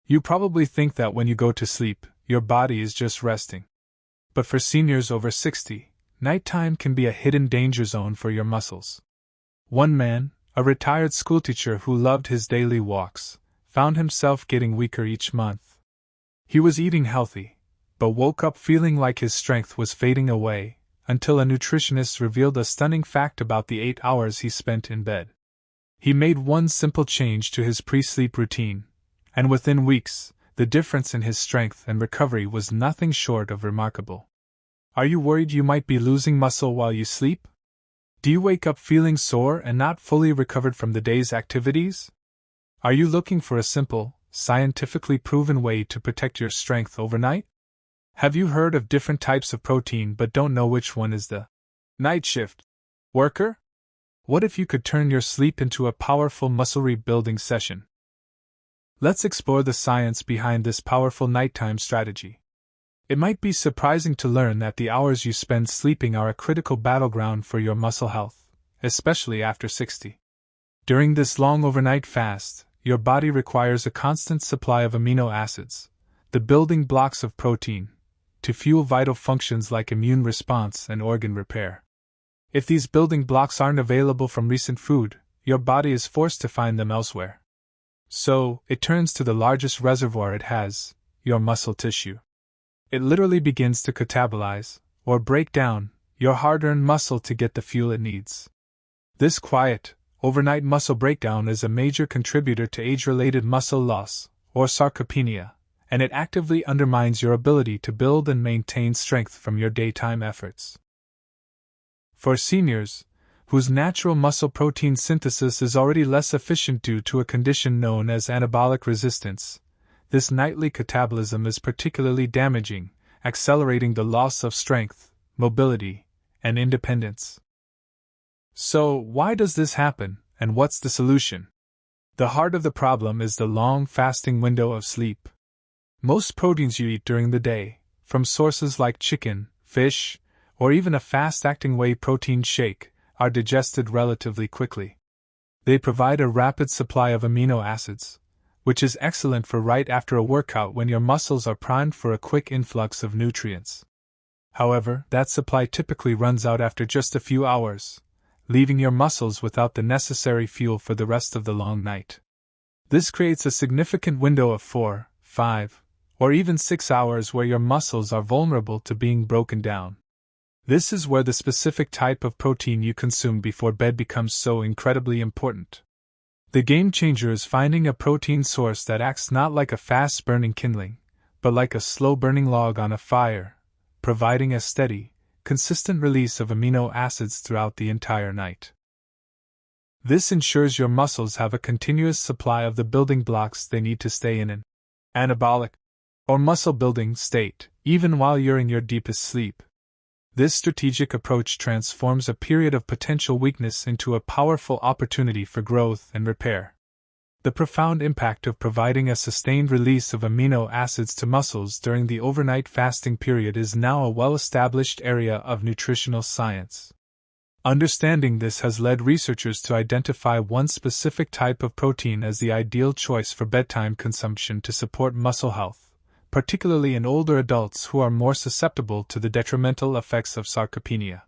You probably think that when you go to sleep, your body is just resting. But for seniors over 60, nighttime can be a hidden danger zone for your muscles. One man, a retired schoolteacher who loved his daily walks, found himself getting weaker each month. He was eating healthy, but woke up feeling like his strength was fading away, until a nutritionist revealed a stunning fact about the 8 hours he spent in bed. He made one simple change to his pre-sleep routine, and within weeks, the difference in his strength and recovery was nothing short of remarkable. Are you worried you might be losing muscle while you sleep? Do you wake up feeling sore and not fully recovered from the day's activities? Are you looking for a simple, scientifically proven way to protect your strength overnight? Have you heard of different types of protein but don't know which one is the night shift worker? What if you could turn your sleep into a powerful muscle rebuilding session? Let's explore the science behind this powerful nighttime strategy. It might be surprising to learn that the hours you spend sleeping are a critical battleground for your muscle health, especially after 60. During this long overnight fast, your body requires a constant supply of amino acids, the building blocks of protein, to fuel vital functions like immune response and organ repair. If these building blocks aren't available from recent food, your body is forced to find them elsewhere. So, it turns to the largest reservoir it has, your muscle tissue. It literally begins to catabolize, or break down, your hard-earned muscle to get the fuel it needs. This quiet, overnight muscle breakdown is a major contributor to age-related muscle loss, or sarcopenia, and it actively undermines your ability to build and maintain strength from your daytime efforts. For seniors, whose natural muscle protein synthesis is already less efficient due to a condition known as anabolic resistance, this nightly catabolism is particularly damaging, accelerating the loss of strength, mobility, and independence. So, why does this happen, and what's the solution? The heart of the problem is the long fasting window of sleep. Most proteins you eat during the day, from sources like chicken, fish, or even a fast-acting whey protein shake, are digested relatively quickly. They provide a rapid supply of amino acids, which is excellent for right after a workout when your muscles are primed for a quick influx of nutrients. However, that supply typically runs out after just a few hours, leaving your muscles without the necessary fuel for the rest of the long night. This creates a significant window of 4, 5, or even 6 hours where your muscles are vulnerable to being broken down. This is where the specific type of protein you consume before bed becomes so incredibly important. The game changer is finding a protein source that acts not like a fast-burning kindling, but like a slow-burning log on a fire, providing a steady, consistent release of amino acids throughout the entire night. This ensures your muscles have a continuous supply of the building blocks they need to stay in an anabolic, or muscle-building state, even while you're in your deepest sleep. This strategic approach transforms a period of potential weakness into a powerful opportunity for growth and repair. The profound impact of providing a sustained release of amino acids to muscles during the overnight fasting period is now a well-established area of nutritional science. Understanding this has led researchers to identify one specific type of protein as the ideal choice for bedtime consumption to support muscle health, particularly in older adults who are more susceptible to the detrimental effects of sarcopenia.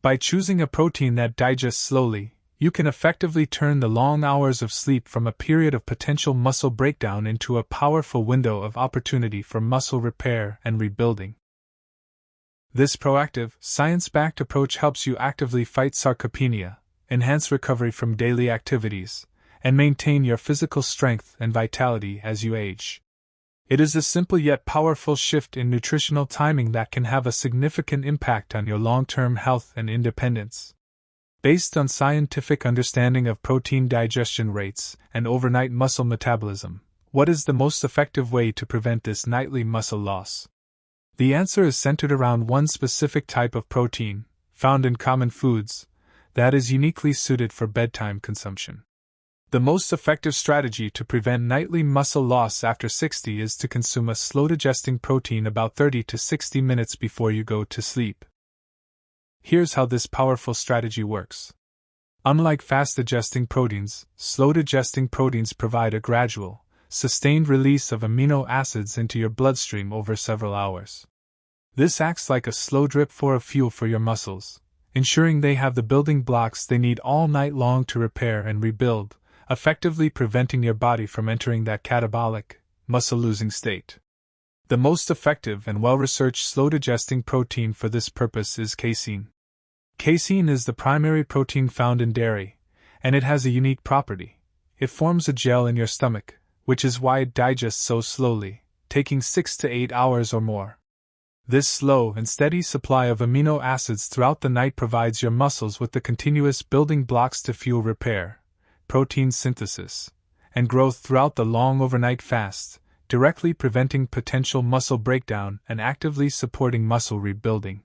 By choosing a protein that digests slowly, you can effectively turn the long hours of sleep from a period of potential muscle breakdown into a powerful window of opportunity for muscle repair and rebuilding. This proactive, science-backed approach helps you actively fight sarcopenia, enhance recovery from daily activities, and maintain your physical strength and vitality as you age. It is a simple yet powerful shift in nutritional timing that can have a significant impact on your long-term health and independence. Based on scientific understanding of protein digestion rates and overnight muscle metabolism, what is the most effective way to prevent this nightly muscle loss? The answer is centered around one specific type of protein, found in common foods, that is uniquely suited for bedtime consumption. The most effective strategy to prevent nightly muscle loss after 60 is to consume a slow-digesting protein about 30 to 60 minutes before you go to sleep. Here's how this powerful strategy works. Unlike fast-digesting proteins, slow-digesting proteins provide a gradual, sustained release of amino acids into your bloodstream over several hours. This acts like a slow drip of fuel for your muscles, ensuring they have the building blocks they need all night long to repair and rebuild, effectively preventing your body from entering that catabolic, muscle-losing state. The most effective and well-researched slow-digesting protein for this purpose is casein. Casein is the primary protein found in dairy, and it has a unique property. It forms a gel in your stomach, which is why it digests so slowly, taking 6 to 8 hours or more. This slow and steady supply of amino acids throughout the night provides your muscles with the continuous building blocks to fuel repair, protein synthesis, and growth throughout the long overnight fast, directly preventing potential muscle breakdown and actively supporting muscle rebuilding.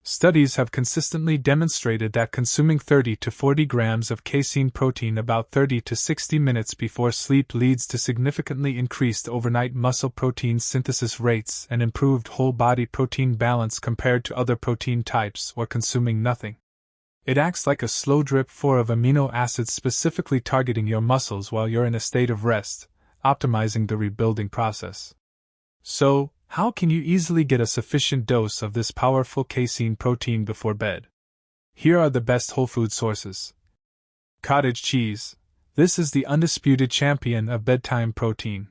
Studies have consistently demonstrated that consuming 30 to 40 grams of casein protein about 30 to 60 minutes before sleep leads to significantly increased overnight muscle protein synthesis rates and improved whole-body protein balance compared to other protein types or consuming nothing. It acts like a slow drip of amino acids specifically targeting your muscles while you're in a state of rest, optimizing the rebuilding process. So, how can you easily get a sufficient dose of this powerful casein protein before bed? Here are the best whole food sources. Cottage cheese. This is the undisputed champion of bedtime protein.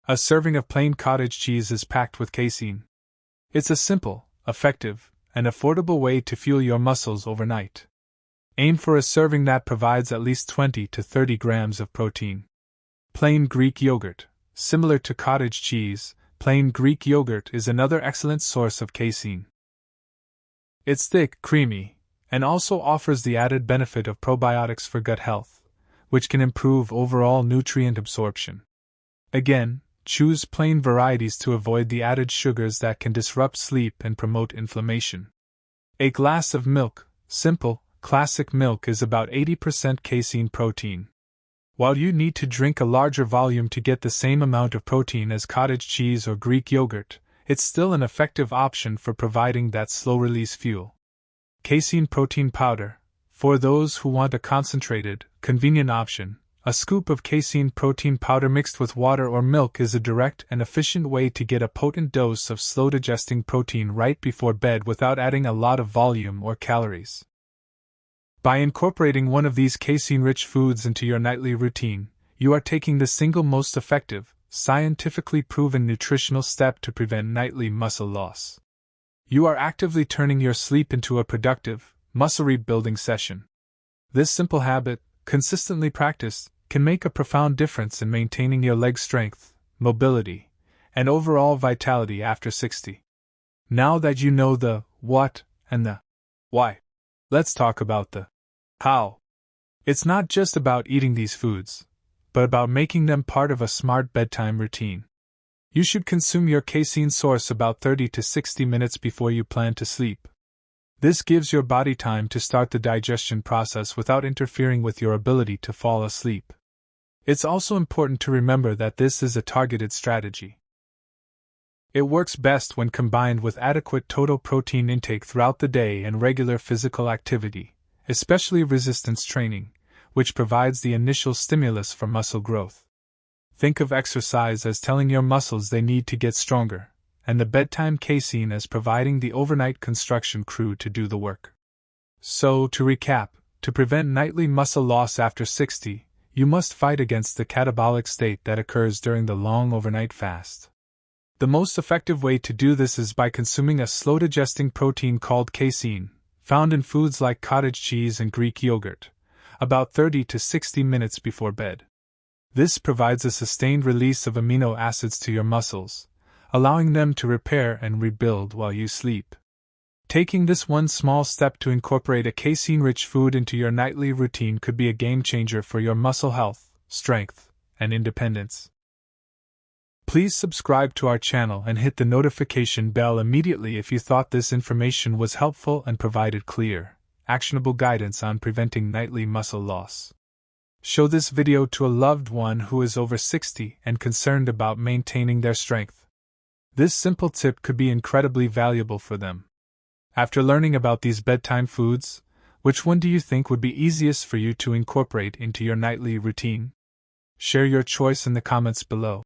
A serving of plain cottage cheese is packed with casein. It's a simple, effective, and affordable way to fuel your muscles overnight. Aim for a serving that provides at least 20 to 30 grams of protein. Plain Greek yogurt. Similar to cottage cheese, plain Greek yogurt is another excellent source of casein. It's thick, creamy, and also offers the added benefit of probiotics for gut health, which can improve overall nutrient absorption. Again, choose plain varieties to avoid the added sugars that can disrupt sleep and promote inflammation. A glass of milk, simple, classic milk, is about 80% casein protein. While you need to drink a larger volume to get the same amount of protein as cottage cheese or Greek yogurt, it's still an effective option for providing that slow-release fuel. Casein protein powder. For those who want a concentrated, convenient option, a scoop of casein protein powder mixed with water or milk is a direct and efficient way to get a potent dose of slow-digesting protein right before bed without adding a lot of volume or calories. By incorporating one of these casein-rich foods into your nightly routine, you are taking the single most effective, scientifically proven nutritional step to prevent nightly muscle loss. You are actively turning your sleep into a productive, muscle rebuilding session. This simple habit, consistently practiced, can make a profound difference in maintaining your leg strength, mobility, and overall vitality after 60. Now that you know the what and the why, let's talk about the how. It's not just about eating these foods, but about making them part of a smart bedtime routine. You should consume your casein source about 30 to 60 minutes before you plan to sleep. This gives your body time to start the digestion process without interfering with your ability to fall asleep. It's also important to remember that this is a targeted strategy. It works best when combined with adequate total protein intake throughout the day and regular physical activity, especially resistance training, which provides the initial stimulus for muscle growth. Think of exercise as telling your muscles they need to get stronger, and the bedtime casein as providing the overnight construction crew to do the work. So, to recap, to prevent nightly muscle loss after 60, you must fight against the catabolic state that occurs during the long overnight fast. The most effective way to do this is by consuming a slow-digesting protein called casein, found in foods like cottage cheese and Greek yogurt, about 30 to 60 minutes before bed. This provides a sustained release of amino acids to your muscles, allowing them to repair and rebuild while you sleep. Taking this one small step to incorporate a casein-rich food into your nightly routine could be a game-changer for your muscle health, strength, and independence. Please subscribe to our channel and hit the notification bell immediately if you thought this information was helpful and provided clear, actionable guidance on preventing nightly muscle loss. Show this video to a loved one who is over 60 and concerned about maintaining their strength. This simple tip could be incredibly valuable for them. After learning about these bedtime foods, which one do you think would be easiest for you to incorporate into your nightly routine? Share your choice in the comments below.